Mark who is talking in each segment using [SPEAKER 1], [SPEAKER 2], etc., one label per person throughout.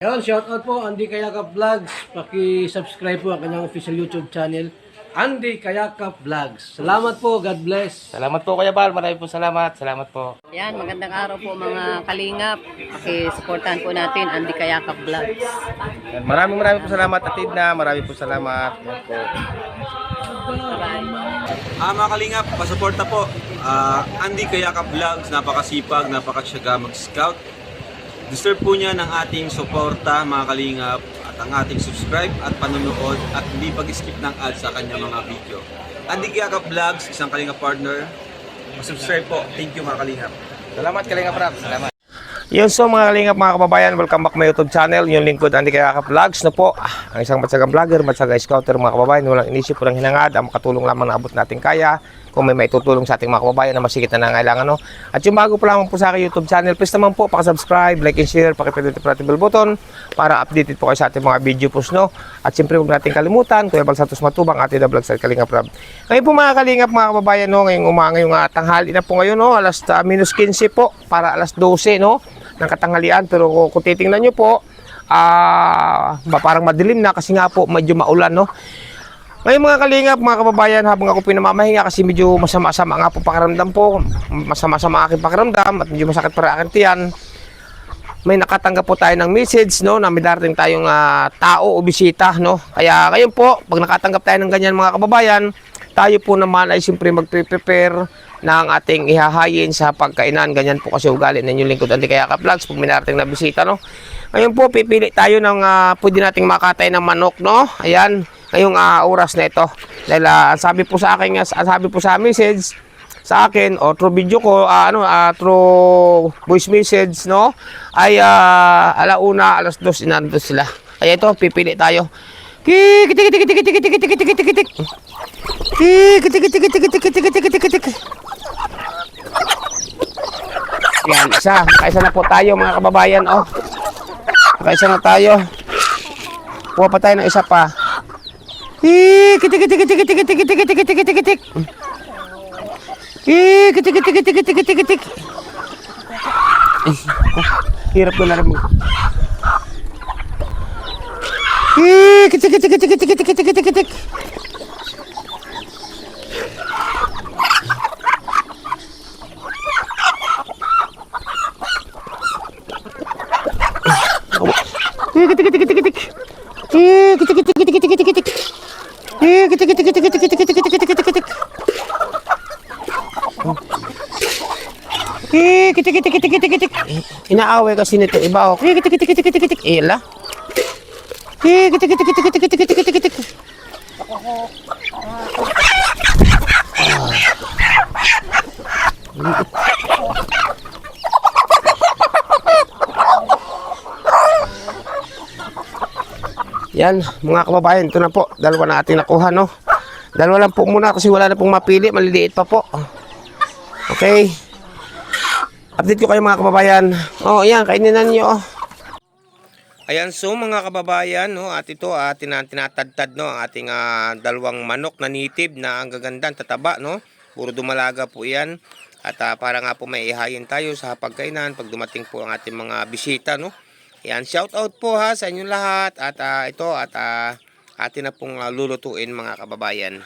[SPEAKER 1] Ayun, shoutout po Andy Kayakap Vlogs. Paki-subscribe po ang kanyang official YouTube channel, Andy Kayakap Vlogs. Salamat po, God bless.
[SPEAKER 2] Salamat po Kuya Bal, maraming po salamat. Salamat po.
[SPEAKER 3] Yan, magandang araw po mga kalingap. Paki-supportahan po natin Andy Kayakap Vlogs.
[SPEAKER 2] Yan, maraming po salamat Atid na, maraming po salamat. Yan po.
[SPEAKER 4] Mga kalingap, pasuporta po. Andy Kayakap Vlogs, napakasipag, napakasyaga mag-scout. Deserve po niya ng ating suporta mga kalingap at ang ating subscribe at panonood at hindi pag-skip ng ads sa kanya mga video. Andy Kayakap Vlogs, isang kalingap partner. Subscribe po. Thank you mga kalingap.
[SPEAKER 2] Salamat Kalingap Rap, salamat. Yun, so mga kalingap, mga kababayan, welcome back my YouTube channel, yung lingkod Andy Kayakap Vlogs na po. Ang isang matsagang vlogger, matsagang scouter mga kababayan, walang inisip, walang hinangad, ang makatulong lamang na abot natin kaya, kung may maitutulong sa ating mga kababayan na masigit na nangailangan. No? At yung bago po lamang po sa aking YouTube channel, please naman po, pakasubscribe, like and share, pakipindot yung bell button para updated po kayo sa ating mga video post. No? At siyempre huwag natin kalimutan, Kuya Bal Santos Matubang, ating vlog sa Kalingap Rap. Ngayon po mga kalingap, mga kababayan, no? ngayong tanghali na po ngayon, no? alas -15 po, para alas 12 no? ng katanghalian. Pero kung titingnan nyo po, parang madilim na kasi nga po medyo maulan. No? Ngayon mga kalingap, mga kababayan, habang ako pinamamahinga kasi medyo masama-sama nga po pakiramdam po, masama-sama aking pakiramdam at medyo masakit para aking tiyan, may nakatanggap po tayo ng message, no, na may darating tayong tao o bisita, no. Kaya ngayon po, pag nakatanggap tayo ng ganyan mga kababayan, tayo po naman ay siyempre mag-prepare ng ating ihahayin sa pagkainan. Ganyan po kasi ugali ng inyong lingkod Andy Kayakap Vlogs pag may narating na bisita, no. Ngayon po, pipili tayo ng pwede nating makatay ng manok, no. Ayan, ngayong oras na ito. Dahil sabi po sa akin, sabi po sa message sa akin o through video ko, through voice message, no, ay alauna, alas 2 inando sila. Kaya ito, pipili tayo. Yan, kaisa na po tayo mga kababayan, oh. Kaisa na tayo. Kuha pa tayo ng isa pa. Hirap ko na rin mo. Inaaway kasi nito iba, oh. Ila. Yan, mga kababayan, ito na po. Dalawa na ating nakuha, no? Dalawa lang po muna kasi wala na pong mapili. Maliliit pa po. Okay. Update ko kayo mga kababayan. Oh, ayan, kainin na niyo, oh. Ayan, so mga kababayan, no, at ito tinatadtad, no, ang ating dalawang manok na native na ang gaganda, tataba, no. Puro dumalaga po 'yan. At para nga po may ihayin tayo sa pagkainan pag dumating po ang ating mga bisita, no. Ayan, shout out po ha sa inyong lahat at atin na pong lulutuin mga kababayan.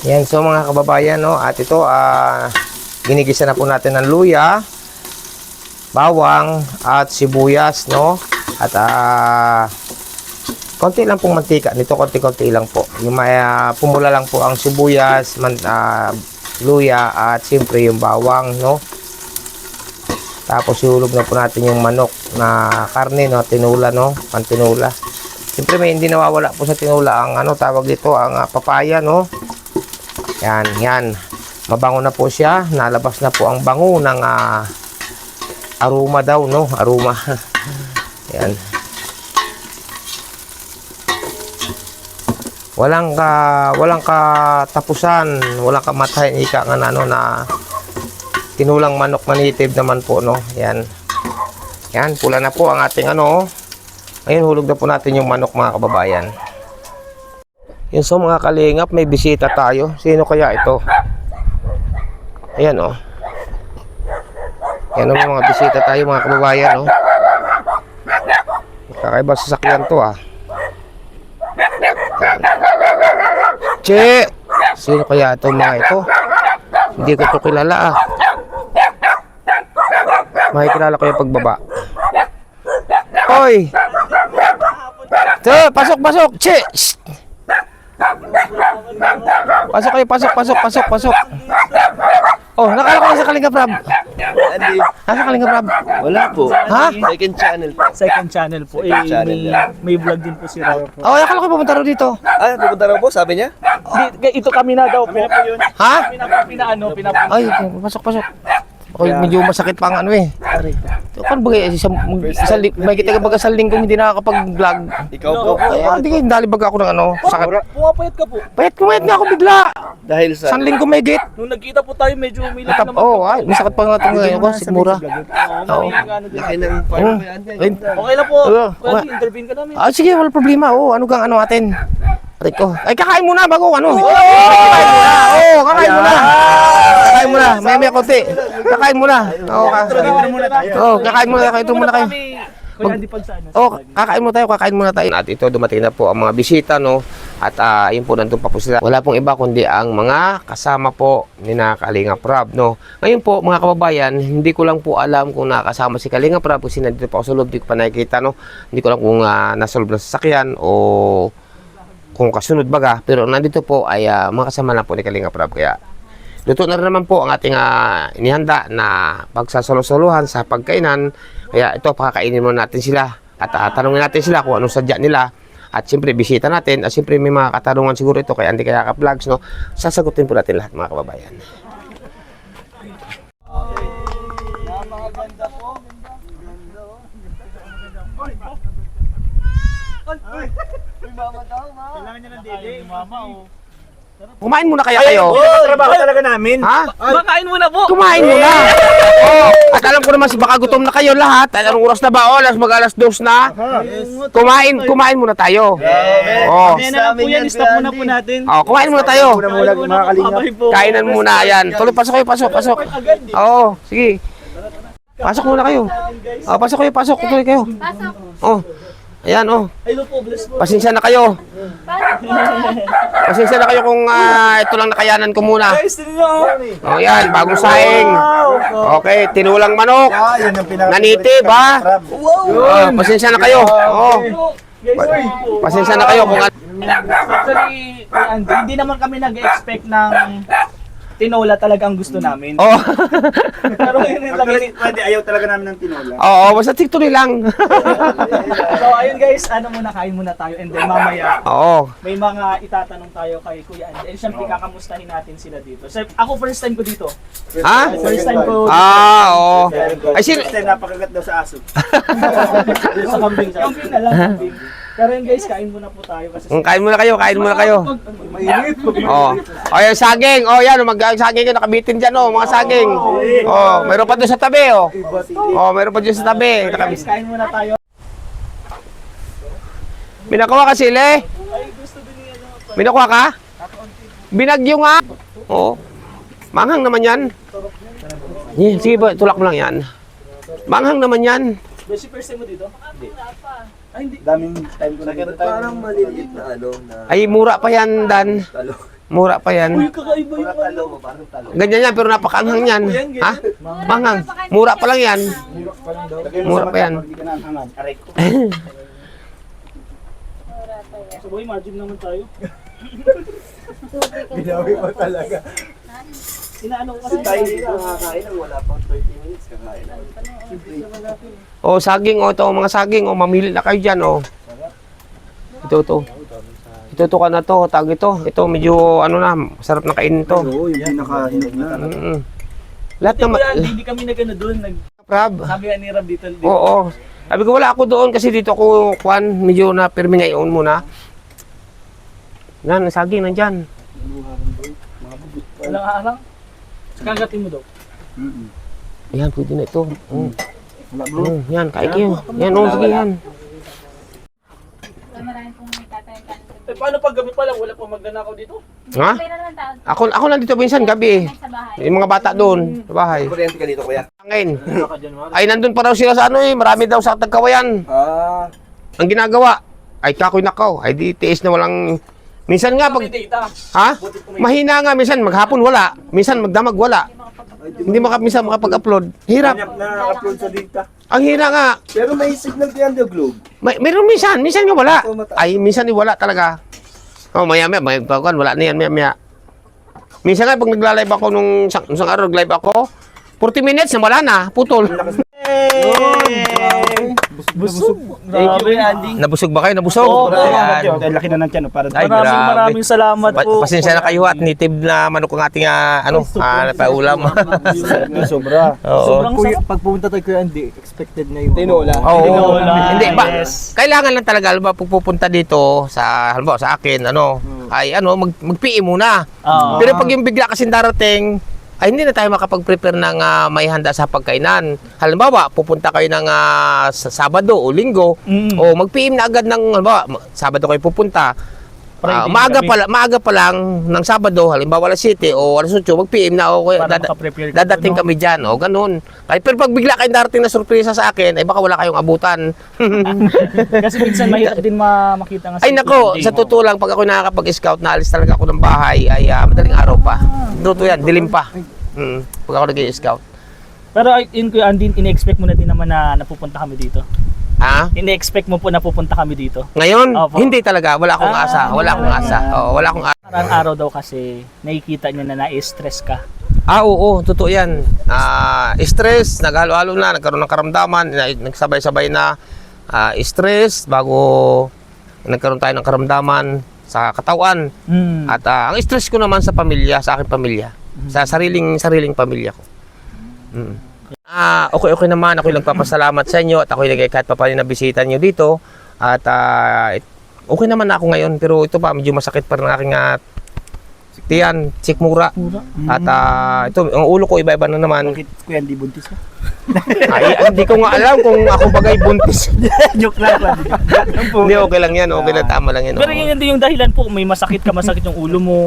[SPEAKER 2] Yan, so mga kababayan, no, at ito, ginigisa na po natin ng luya, bawang, at sibuyas, no, at konti lang pong mantika, nito konti-konti lang po. Yung may pumula lang po ang sibuyas, luya, at siyempre yung bawang, no. Tapos ihulog na po natin yung manok na karne, no, tinula, no, pantinula. Siyempre may hindi nawawala po sa tinula ang tawag dito, ang papaya, no. Yan, yan. Mabango na po siya. Nalabas na po ang bango ng aroma daw, no? Aroma. Yan. Walang katapusan, walang kamatayan ika nga na tinulang manok na native naman po, no? Yan. Yan, pula na po ang ating Ngayon hulog na po natin yung manok, mga kababayan. Yun, so mga kalingap, may bisita tayo. Sino kaya ito? Ayan, oh. Yan, may mga bisita tayo, mga kababayan, oh. Kakaiba sasakyan to, ah. Che! Sino kaya ito, mga ito? Hindi ko ito kilala, ah. Makikilala ko yung pagbaba. Hoy! Che, pasok! Che! Shh! Pasok. Oh, nakala ko sa Kalingap Rab.
[SPEAKER 5] Andy,
[SPEAKER 2] Nasa Kalingap Rab.
[SPEAKER 5] wala po.
[SPEAKER 2] Ha?
[SPEAKER 5] Second channel po.
[SPEAKER 6] Second channel po.
[SPEAKER 5] Second channel,
[SPEAKER 6] May vlog din po si Raul po.
[SPEAKER 2] Oh, nakala ko pumunta rin dito.
[SPEAKER 5] Ah, pupunta raw po, sabi niya?
[SPEAKER 6] Ito kami na daw po. Kami na po yun.
[SPEAKER 2] Ha?
[SPEAKER 6] Pinaano.
[SPEAKER 2] Ay, pasok. Ako, medyo masakit pa ang ano eh. Kan bagay, may kita ka baga sa linggo hindi nakakapag-vlog.
[SPEAKER 5] Ikaw po.
[SPEAKER 2] Ay, hindi kayo, dalibag ako ng sakit.
[SPEAKER 6] Pumapayat ka po.
[SPEAKER 2] Payat nga ako bigla.
[SPEAKER 5] Dahil sa...
[SPEAKER 2] San linggo may git.
[SPEAKER 6] Nung nagkita po tayo, medyo umilag naman.
[SPEAKER 2] Oh, ay, masakit pa nga ito ngayon ko, sigmura. Oo.
[SPEAKER 5] Laki ng farm mo yan.
[SPEAKER 2] Ay,
[SPEAKER 6] Okay lang po. Pwede intervene ka namin.
[SPEAKER 2] sige, wala problema. Oh, ano kang atin? Rico. Ay, kakain muna bago kakain muna. Kakain muna. May konti. Kakain muna. Kakain muna. Ito muna kayo. Kakain muna tayo. At ito, dumating na po ang mga bisita, no? At yun po, nandun pa po sila. Wala pong iba kundi ang mga kasama po ni Kalingap Rab, no? Ngayon po, mga kababayan, hindi ko lang po alam kung nakasama si Kalingap Rab kasi nandito pa ako sa loob, di ko pa nakikita, no? Hindi ko lang kung nasa loob ng sasakyan o kung kasunod baga, pero nandito po ay mga kasama lang po ni Kalingap Rab. Kaya luto na rin naman po ang ating inihanda na pagsasolo-soluhan sa pagkainan. Kaya ito, pakakainin muna natin sila at tanungin natin sila kung anong sadya nila. At siyempre, bisita natin. At siyempre, may mga katanungan siguro ito kay Andy Kayakap Vlogs, no? Sasagutin po natin lahat, mga kababayan. Kumain muna kaya kayo?
[SPEAKER 6] Trabaho talaga namin.
[SPEAKER 2] Ha?
[SPEAKER 6] Makain muna po.
[SPEAKER 2] Kumain muna. Oh, at alam ko naman baka gutom na kayo lahat. At anong oras na ba? Mag-alas 2 na. Kumain muna tayo. Oh.
[SPEAKER 6] Ayan na lang po yan. Stop muna po natin.
[SPEAKER 2] Oh, kumain muna tayo.
[SPEAKER 6] Mga kalingap.
[SPEAKER 2] Kainan muna yan. Tuloy, pasok kayo, pasok. Oo, sige. Pasok muna kayo. Oh, pasok. Tuloy kayo. Oh. Ayan, oh.
[SPEAKER 6] Hello po, bless po.
[SPEAKER 2] Pasensya na kayo. Pasensya na kayo kung ito lang nakayanan ko muna.
[SPEAKER 6] Guys, tignan nyo.
[SPEAKER 2] Oh, yan, bagong saing. Okay, tinulang manok. Nanitib, ha? Oh, pasensya na kayo. Oh. Pasensya na kayo kung
[SPEAKER 6] Actually, hindi naman kami nag-expect ng tinola talaga ang gusto namin.
[SPEAKER 2] Oh.
[SPEAKER 6] Pero yun yung lagi.
[SPEAKER 7] Pwede, ayaw talaga namin ng tinola.
[SPEAKER 2] Oo, basta tiktuloy lang.
[SPEAKER 6] So ayun guys, kain muna tayo and then mamaya
[SPEAKER 2] Oo.
[SPEAKER 6] may mga itatanong tayo kay Kuya Andy. And syempre kakamustahin natin sila dito. So, ako first time ko dito.
[SPEAKER 2] Ha?
[SPEAKER 6] First time ko
[SPEAKER 2] Oo. Ay, sino?
[SPEAKER 7] Kasi napakagat daw sa aso.
[SPEAKER 6] sa kambing. Kambing na lang, kambing. Pero yun guys, kain muna po tayo kasi
[SPEAKER 2] Kain muna kayo.
[SPEAKER 6] mainit.
[SPEAKER 2] Oh. Oh, yung saging. Oh, yan, saging yung nakabitin dyan, oh, mga saging. Oh, mayroon pa doon sa tabi, oh. Oh, mayroon pa doon sa tabi.
[SPEAKER 6] Guys, kain muna tayo.
[SPEAKER 2] Binakuha ka sila? Binakuha ka? Binagyo nga. Oh. Manghang naman yan. Sige ba, tulak mo lang yan. Manghang naman yan.
[SPEAKER 6] Besi first time mo dito? Ay, hindi.
[SPEAKER 7] Daming time ko na kita tayo.
[SPEAKER 5] Parang maliliit na na
[SPEAKER 2] Ay, mura pa yan, Dan.
[SPEAKER 5] talong.
[SPEAKER 2] Mura pa yan.
[SPEAKER 6] Kakaiba yung ano.
[SPEAKER 2] Ganyan yan, pero napakaanghang yan. Ha? Manghang. Mura pa lang yan. Mura pa yan.
[SPEAKER 7] Hindi ka na anhangan. Aray ko.
[SPEAKER 6] So, boy, imagine naman tayo.
[SPEAKER 7] Binawi mo talaga.
[SPEAKER 6] Inaano ko kasi
[SPEAKER 5] Tayo dito nakakain ng wala pang 30 minutes kakain na.
[SPEAKER 2] O, saging, o, ito, mga saging, o, mamili na kayo dyan, o. Ito. Ito ka na to, tag ito. Ito, medyo, ano na, masarap na kainin to.
[SPEAKER 7] Oo, yung pinakahinog na.
[SPEAKER 2] Lahat
[SPEAKER 6] Hindi,
[SPEAKER 2] na,
[SPEAKER 6] Kuya Andy, hindi kami nagano doon.
[SPEAKER 2] Rab.
[SPEAKER 6] Sabi nga ni Rab dito.
[SPEAKER 2] Oo. Sabi ko, wala ako doon kasi dito ako, Juan, medyo na pirmi ngayon muna. Yan, saging nandyan.
[SPEAKER 6] Walang arang. Kagatin mo daw.
[SPEAKER 2] Yan, pwede na ito.
[SPEAKER 7] Wala bro.
[SPEAKER 2] Yan, kain kayo. Yan, sige yan.
[SPEAKER 6] Eh, paano pag gabi pa lang, wala pang magnanakaw dito?
[SPEAKER 2] Ha? Ako nandito minsan gabi. Yung mga bata doon, sa bahay.
[SPEAKER 5] Kuryente ka dito kuya.
[SPEAKER 2] Angin. Ay, nandun pa raw sila sa ano eh. Marami daw sa Tagkawayan. Ang ginagawa, ay kakoy nakaw. Ay di tiis na walang... Minsan nga pag...
[SPEAKER 6] May data.
[SPEAKER 2] Ha? Mahina nga minsan, maghapon wala. Minsan magdamag wala. Hindi minsan makapag-upload. Hirap.
[SPEAKER 7] Na-upload sa data.
[SPEAKER 2] Ang hina nga.
[SPEAKER 5] Pero may signal kaya the globe.
[SPEAKER 2] Meron minsan nga wala. Ay, minsan wala talaga. Oh, maya-maya, wala na yan, maya-maya. Minsan nga, pag nagla-live ako nung isang araw, nag-live ako, 40 minutes na wala na, putol.
[SPEAKER 6] Busog. Grabe, Andy.
[SPEAKER 2] Nabusog ba kayo? Nabusog?
[SPEAKER 6] Oo,
[SPEAKER 2] Ayan.
[SPEAKER 7] Ang laki na ng tiyan. Para
[SPEAKER 2] Ay, grabe.
[SPEAKER 6] Maraming salamat po.
[SPEAKER 2] Pasensya na kayo at native na manok ang ating napaulam.
[SPEAKER 7] sobra.
[SPEAKER 2] Oo.
[SPEAKER 6] Sobrang sarap.
[SPEAKER 7] Pag pumunta tayo Kuya Andy, expected na yung tinola.
[SPEAKER 2] Oo.
[SPEAKER 6] Tinola.
[SPEAKER 2] Hindi ba?
[SPEAKER 6] Yes.
[SPEAKER 2] Kailangan lang talaga halimbawa pag pupunta dito sa halimbawa sa akin ay mag-PE muna.
[SPEAKER 6] Oo.
[SPEAKER 2] Pero pag yung bigla kasi darating ay hindi na tayo makapag-prepare ng may handa sa pagkainan. Halimbawa, pupunta kayo ng sa Sabado o Linggo o mag-PM na agad ng halimbawa, Sabado kayo pupunta.
[SPEAKER 6] Friday,
[SPEAKER 2] Maaga pa lang ng Sabado, halimbawa alas 7 o alas 8, mag-PM na ako.
[SPEAKER 6] Para makaprepare ka,
[SPEAKER 2] Dadating
[SPEAKER 6] no?
[SPEAKER 2] kami dyan. O, ganun. Pero pag bigla kayong darating na sorpresa sa akin, ay baka wala kayong abutan.
[SPEAKER 6] Kasi minsan mahirap din makita nga
[SPEAKER 2] Ay nako, sa totoo lang, pag ako nakakapag-scout, naalis talaga ako ng bahay, ay madaling araw pa. Totoo yan, dilim pa. Pag ako nag-scout.
[SPEAKER 6] Pero yun Kuya Andy, in-expect mo na din naman na napupunta kami dito.
[SPEAKER 2] Ha?
[SPEAKER 6] In-expect mo po na pupunta kami dito.
[SPEAKER 2] Ngayon,
[SPEAKER 6] Opo.
[SPEAKER 2] hindi talaga. Wala akong asa. Wala akong asa. Oo, wala akong asa.
[SPEAKER 6] Karang araw daw kasi nakikita niyo na na-stress ka.
[SPEAKER 2] Oo, totoo yan. Stress, naghalo-halo na, nagkaroon ng karamdaman, nagsabay-sabay na stress bago nagkaroon tayo ng karamdaman sa katawan. At ang stress ko naman sa pamilya, sa aking pamilya. Sa sariling pamilya ko. Okay naman. Ako'y nagpapasalamat sa inyo at ako'y kahit pa paano nabisita nyo dito. At okay naman ako ngayon, pero ito pa, medyo masakit pa rin ang aking tiyan, sikmura. At ito, ang ulo ko iba-iba na naman.
[SPEAKER 7] Bakit Kuya Andy buntis ka?
[SPEAKER 2] Ay, hindi ko nga alam kung ako bagay buntis.
[SPEAKER 7] Joke lang.
[SPEAKER 2] Hindi, okay lang yan. Okay lang, tama lang yan.
[SPEAKER 6] Pero yun din yung dahilan po, may masakit yung ulo mo.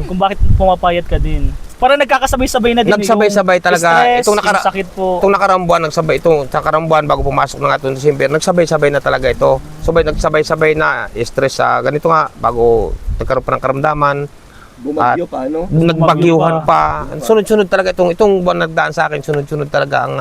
[SPEAKER 6] Kung bakit pumapayat ka din. Parang nagkakasabay-sabay na din
[SPEAKER 2] Nagsabay-sabay talaga.
[SPEAKER 6] Stress,
[SPEAKER 2] Itong
[SPEAKER 6] yung sakit po.
[SPEAKER 2] Itong nakarang buwan, bago pumasok ng atong December, nagsabay-sabay na talaga ito. Nagsabay-sabay na stress sa ganito nga, bago nagkaroon pa ng karamdaman.
[SPEAKER 5] Bumagyo pa ano?
[SPEAKER 2] Nagbagyuhan pa. Sunod-sunod talaga itong buwan nagdaan sa akin, sunod-sunod talaga ang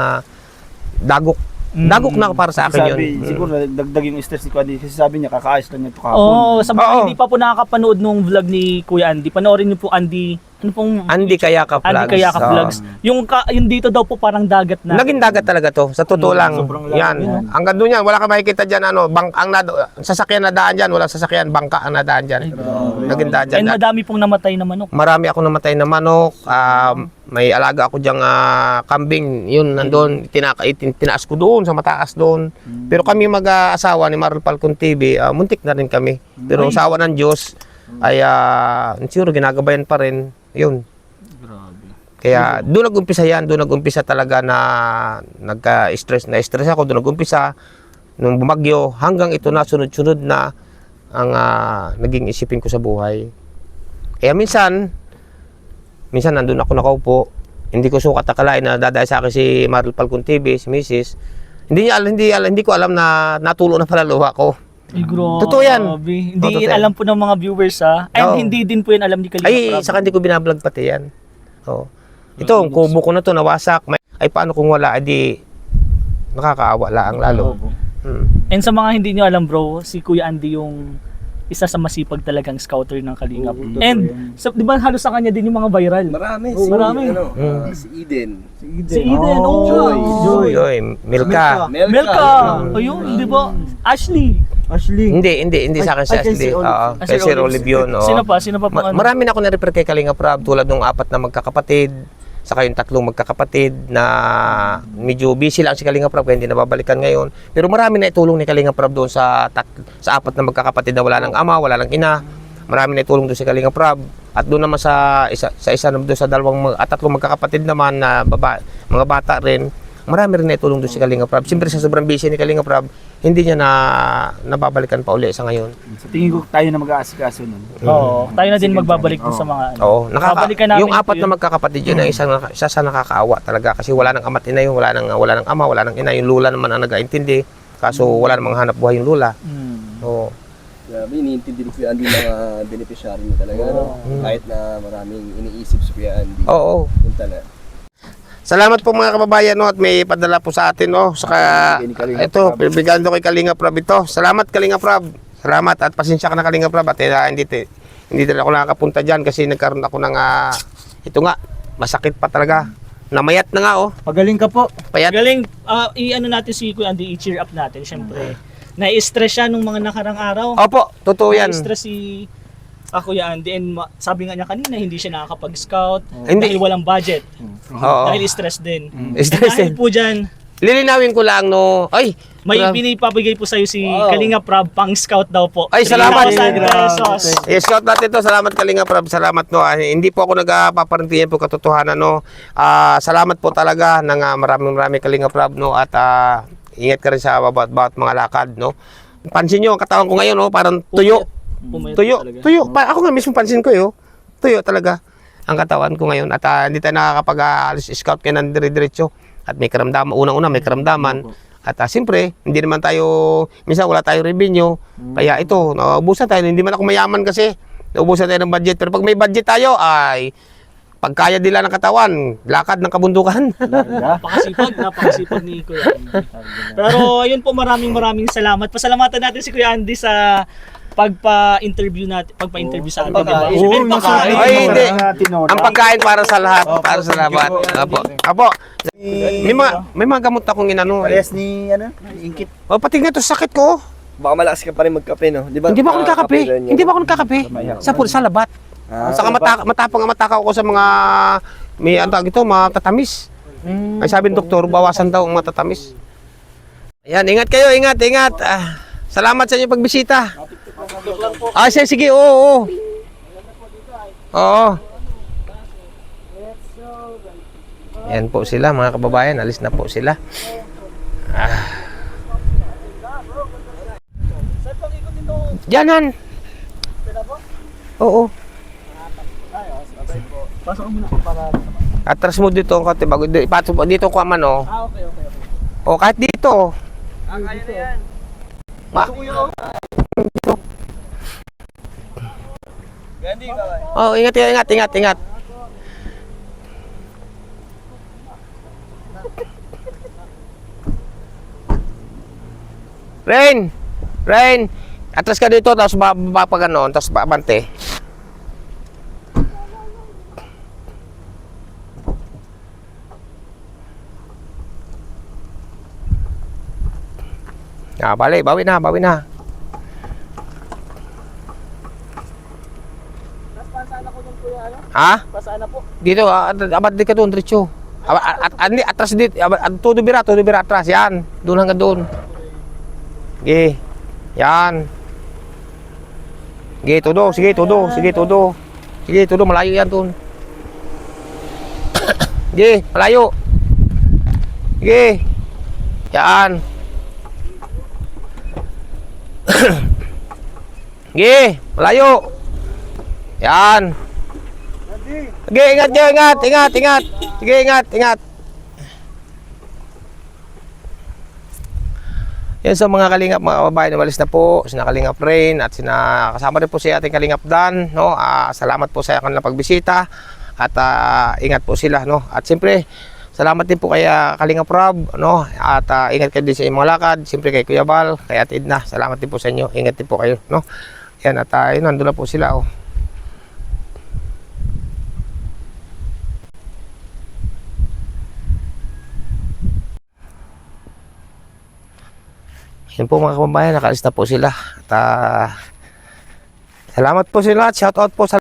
[SPEAKER 2] dagok. Dagok na para sa akin
[SPEAKER 7] Sabi,
[SPEAKER 2] yun.
[SPEAKER 7] siguro dagdag yung stress ni Kuya Andy kasi sabi niya kakaayos lang niya ito kahapon.
[SPEAKER 6] Oo, sa mga
[SPEAKER 2] Oo.
[SPEAKER 6] hindi pa po nakakapanood nung vlog ni Kuya Andy, panoorin niyo po Andy, ano pong
[SPEAKER 2] Andy Kayaka Vlogs.
[SPEAKER 6] Andy Kayaka
[SPEAKER 2] Oo.
[SPEAKER 6] Vlogs. Yung dito daw po parang dagat na.
[SPEAKER 2] Naging dagat talaga to. Sa totoo lang.
[SPEAKER 7] sobrang
[SPEAKER 2] Yan.
[SPEAKER 7] lalim
[SPEAKER 2] Hanggang doon yan. Wala ka makikita dyan. Sasakyan na daan dyan. Walang sasakyan. Bangka ang nadaan dyan. Naging dagat
[SPEAKER 6] And
[SPEAKER 2] dyan.
[SPEAKER 6] madami pong namatay na manok.
[SPEAKER 2] Marami ako namatay na manok. May alaga ako dyang kambing. Yun, nandun. Tinaas ko doon sa mataas doon. Pero kami mag-asawa ni Marl Falcon TV, muntik na rin kami. Pero sa awa ng Diyos, ay siguro ginagabayan pa rin. Yun. Kaya doon nag-umpisa yan, doon nag-umpisa talaga na nagka-stress. Na-stress ako, doon nag-umpisa. Nung bumagyo, hanggang ito na, sunod-sunod na ang naging isipin ko sa buhay. Kaya minsan nandun ako nakaupo, hindi ko sukat akalain na dadaya sa akin si Marl Falcon TV, si Mrs. Hindi ko alam na natulo na pala luha ko.
[SPEAKER 6] Ay, grabe.
[SPEAKER 2] Totoo yan.
[SPEAKER 6] Hindi
[SPEAKER 2] Totoo yan.
[SPEAKER 6] alam po ng mga viewers ha. Ay,
[SPEAKER 2] Oo.
[SPEAKER 6] hindi din po yan alam ni Kalinga
[SPEAKER 2] Ay,
[SPEAKER 6] Prab.
[SPEAKER 2] saka hindi ko binablog pati yan. Oh. Ito, ang kubo ko na to, nawasak. Ay, paano kung wala? Adi, nakakaawa lang lalo.
[SPEAKER 6] And sa mga hindi nyo alam bro, si Kuya Andy yung isa sa masipag talagang scouter ng Kalingap. And di ba halos sa kanya din yung mga viral?
[SPEAKER 5] Marami.
[SPEAKER 6] Marami.
[SPEAKER 5] Si Eden.
[SPEAKER 6] Si Eden,
[SPEAKER 5] Joy.
[SPEAKER 2] Joy, Milka.
[SPEAKER 6] Melka. Ayun, di ba? Ashley.
[SPEAKER 2] Hindi sa akin si Ashley. Oo, kay Sir Olive yun. oo.
[SPEAKER 6] Sino pa po?
[SPEAKER 2] Marami na ako na-refer kay Kalinga Prab tulad ng 4 na magkakapatid, saka yung 3 magkakapatid na medyo busy lang si Kalinga Prab kaya hindi nababalikan ngayon. Pero marami na itulong ni Kalinga Prab doon sa 4 na magkakapatid na wala ng ama, wala ng ina. Marami na itulong doon si Kalinga Prab. At doon naman sa isa doon sa 3 magkakapatid naman na mga bata rin. Marami rin na itulong doon si Kalinga Prab. Siyempre sa sobrang busy ni Kalinga Prab, hindi niya nababalikan pa uli sa ngayon.
[SPEAKER 7] Sa tingin ko tayo na mag-aasikaso nun.
[SPEAKER 6] Oo, tayo na din magbabalik dun sa mga ano.
[SPEAKER 2] Oo,
[SPEAKER 6] Babalikan namin
[SPEAKER 2] yung 4 na magkakapatid yun ang isa sa nakakaawa talaga kasi wala nang ama't ina yun, wala nang ama, wala nang ina, yung lula naman ang nag-aintindi. Kaso wala namang hanap buhay yung lula. Oo.
[SPEAKER 5] Grabe, iniintindi ni Kuya Andy mga beneficiary niya talaga. No? Kahit na maraming iniisip si Kuya Andy.
[SPEAKER 2] Oo.
[SPEAKER 5] Yun talaga.
[SPEAKER 2] Salamat po mga kababayan no, at may padala po sa atin no. Saka ito, bibigyan ko kay Kalinga Prab ito. Salamat Kalinga Prab. Salamat at pasensya ka na Kalinga Prab at hindi talaga ako nakakapunta diyan kasi nagkaroon ako ng ito nga, masakit pa talaga. Namayat na nga oh.
[SPEAKER 7] Pagaling ka po.
[SPEAKER 2] Payat.
[SPEAKER 6] Galing, i-ano natin si Kuya Andy, i-cheer up natin syempre. Na-stress siya nung mga nakarang araw.
[SPEAKER 2] Opo, totoo yan.
[SPEAKER 6] Na-stress si Kuya Andy and sabi nga niya kanina hindi siya nakakapag-scout
[SPEAKER 2] Hindi.
[SPEAKER 6] dahil walang budget.
[SPEAKER 2] Oo.
[SPEAKER 6] Dahil stress din.
[SPEAKER 2] Stress
[SPEAKER 6] Dahil
[SPEAKER 2] din.
[SPEAKER 6] po dyan,
[SPEAKER 2] Lilinawin ko lang no. Ay,
[SPEAKER 6] may
[SPEAKER 2] grabe.
[SPEAKER 6] pinipabigay po sa'yo si Kalinga Prab pang scout daw po.
[SPEAKER 2] Ay, salamat.
[SPEAKER 6] 3,000 pesos.
[SPEAKER 2] I-scout natin to. Salamat Kalinga Prab. Salamat no. Hindi po ako nagpaparintiyan po katotohanan no. Salamat po talaga ng maraming Kalinga Prab no at ingat ka rin sa bawat mga lakad no. Pansin niyo ang katawan ko ngayon no, parang tuyo.
[SPEAKER 6] Pumayat talaga.
[SPEAKER 2] Tuyo. Ako nga mismo pansin ko yo. Tuyo talaga ang katawan ko ngayon at hindi tayo nakakapag-alis scout kaya ng dire-diretso at may karamdaman, unang-una may karamdaman at siyempre hindi naman tayo minsan wala tayong revenue kaya ito naubusan tayo, hindi man ako mayaman kasi naubusan tayo ng budget pero pag may budget tayo ay pagkaya nila ng katawan, lakad ng kabundukan.
[SPEAKER 6] Napakasipag ni Kuya Andy. Pero ayun po, maraming salamat. Pasalamatan natin si Kuya Andy sa pagpa-interview sa atin, di ba? And pagkain.
[SPEAKER 2] Ay, hindi. Ang pagkain para sa lahat, para sa lahat. Apo. May mga gamot akong inano.
[SPEAKER 7] Parehas ni, Inkit.
[SPEAKER 2] Oh, pati nga to sakit ko.
[SPEAKER 5] Baka malakas ka pa rin magkape, no? Di ba?
[SPEAKER 2] Hindi ba ako nagkakape?
[SPEAKER 5] rin yun?
[SPEAKER 2] Hindi ba ako nagkakape? Sa labat. Saka matapang ang matakaw ko sa mga may antag ito, matatamis. Ay sabi ng doktor, bawasan daw ang matatamis. Ayan, ingat kayo, ingat. Salamat sa inyong pagbisita. Sige, oo. Oo. Ayan po sila, mga kababayan. Alis na po sila. Diyanan. Oo.
[SPEAKER 6] Pasok mo na para...
[SPEAKER 2] Atras mo dito ang konti bago dito ko man oh.
[SPEAKER 6] Okay.
[SPEAKER 2] O kahit dito.
[SPEAKER 6] Kaya na yan.
[SPEAKER 2] Oh, ingat. Rain. Atras ka dito tapos babaganon tapos babante. Balik, bawi na.
[SPEAKER 6] Pasaan ako dun Kuya, ano?
[SPEAKER 2] Ha?
[SPEAKER 6] Pasaan na po.
[SPEAKER 2] Dito, abad di ka doon, diretso. Atras dito, todo bira atras, yan. Doon hanggang doon. Sige, yan. Sige, todo, malayo yan doon. Sige, malayo. Sige, yan. Sige, malayo. Yan. Sige, ingat. Sige, ingat. Yan sa mga kalingap, mga kababayan, umalis na po, sina Kalingap Rain at kasama rin po si ating Kalingap Dan, no? Salamat po sa kanilang pagbisita at ingat po sila, no? At siyempre, salamat din po kay Kalingap Rob, no? At ingat kayo din sa inyong mga lakad, siyempre kay Kuya Bal, kay Ate Edna, salamat din po sa inyo, ingat din po kayo, no? Yan, at yun, nandun na po sila, oh. Yan po mga kababayan, nakaalis na po sila. At salamat po sila. Shout out po sa